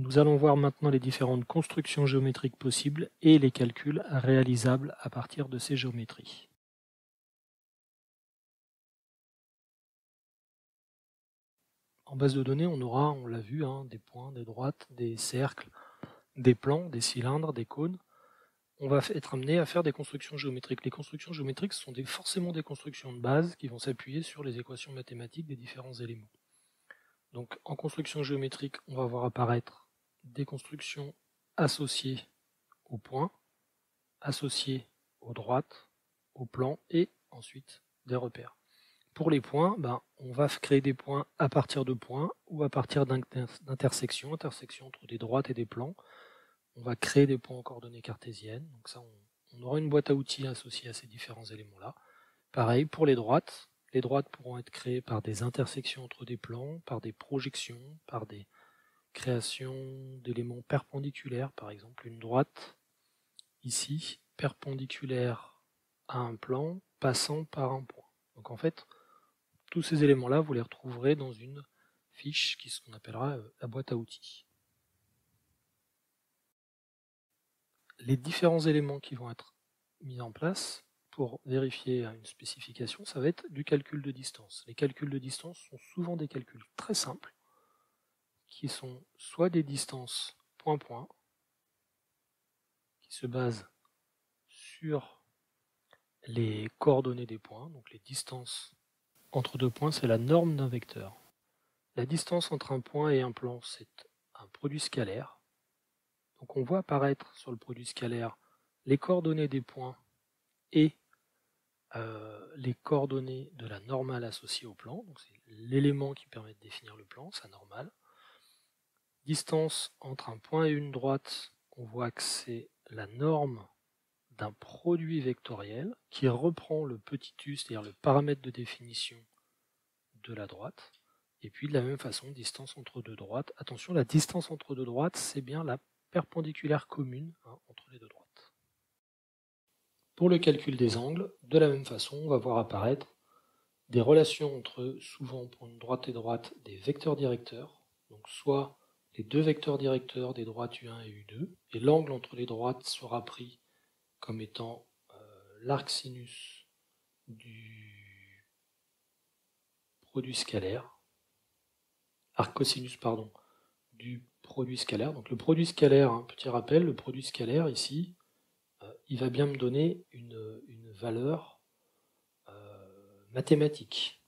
Nous allons voir maintenant les différentes constructions géométriques possibles et les calculs réalisables à partir de ces géométries. En base de données, on aura, on l'a vu, des points, des droites, des cercles, des plans, des cylindres, des cônes. On va être amené à faire des constructions géométriques. Les constructions géométriques sont forcément des constructions de base qui vont s'appuyer sur les équations mathématiques des différents éléments. Donc en construction géométrique, on va voir apparaître des constructions associées aux points, associées aux droites, aux plans et ensuite des repères. Pour les points, on va créer des points à partir de points ou à partir d'intersections, intersections entre des droites et des plans. On va créer des points en coordonnées cartésiennes. Donc ça, on aura une boîte à outils associée à ces différents éléments-là. Pareil pour les droites. Les droites pourront être créées par des intersections entre des plans, par des projections, par des créations d'éléments perpendiculaires. Par exemple, une droite, ici, perpendiculaire à un plan, passant par un point. Donc en fait, tous ces éléments-là, vous les retrouverez dans une fiche qui est ce qu'on appellera la boîte à outils. Les différents éléments qui vont être mis en place pour vérifier une spécification, ça va être du calcul de distance. Les calculs de distance sont souvent des calculs très simples, qui sont soit des distances point-point, qui se basent sur les coordonnées des points, donc les distances entre deux points, c'est la norme d'un vecteur. La distance entre un point et un plan, c'est un produit scalaire. Donc on voit apparaître sur le produit scalaire les coordonnées des points et les coordonnées de la normale associée au plan. Donc c'est l'élément qui permet de définir le plan, sa normale. Distance entre un point et une droite, on voit que c'est la norme d'un produit vectoriel qui reprend le petit u, c'est-à-dire le paramètre de définition de la droite. Et puis de la même façon, distance entre deux droites. Attention, la distance entre deux droites, c'est bien la perpendiculaire commune entre les deux droites. Pour le calcul des angles, de la même façon, on va voir apparaître des relations entre, souvent pour une droite et droite, des vecteurs directeurs, donc soit les deux vecteurs directeurs des droites U1 et U2, et l'angle entre les droites sera pris comme étant l'arc sinus du produit scalaire, arc cosinus, pardon, du produit scalaire. Donc le produit scalaire, petit rappel, le produit scalaire ici, il va bien me donner une valeur mathématique.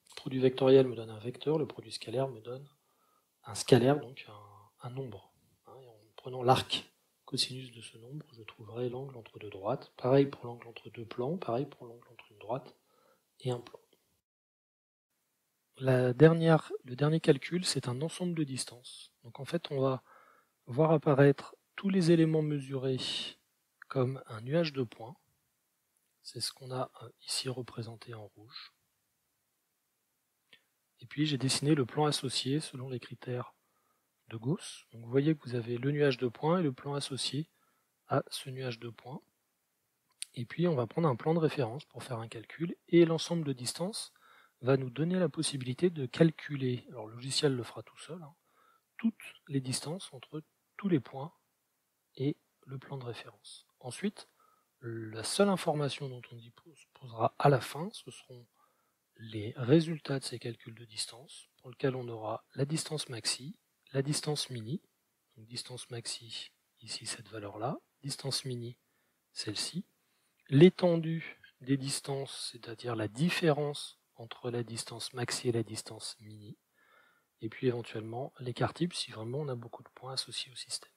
Le produit vectoriel me donne un vecteur, le produit scalaire me donne un scalaire, donc un nombre. Et en prenant l'arc cosinus de ce nombre, je trouverai l'angle entre deux droites. Pareil pour l'angle entre deux plans, pareil pour l'angle entre une droite et un plan. Le dernier calcul, c'est un ensemble de distances. Donc en fait, on va voir apparaître tous les éléments mesurés comme un nuage de points. C'est ce qu'on a ici représenté en rouge. Et puis j'ai dessiné le plan associé selon les critères de Gauss. Donc vous voyez que vous avez le nuage de points et le plan associé à ce nuage de points. Et puis on va prendre un plan de référence pour faire un calcul, et l'ensemble de distances va nous donner la possibilité de calculer, alors le logiciel le fera tout seul, toutes les distances entre tous les points et le plan de référence. Ensuite, la seule information dont on disposera à la fin, ce seront les résultats de ces calculs de distance, pour lequel on aura la distance maxi, la distance mini, donc distance maxi, ici cette valeur-là, distance mini, celle-ci, l'étendue des distances, c'est-à-dire la différence entre la distance maxi et la distance mini, et puis éventuellement l'écart type si vraiment on a beaucoup de points associés au système.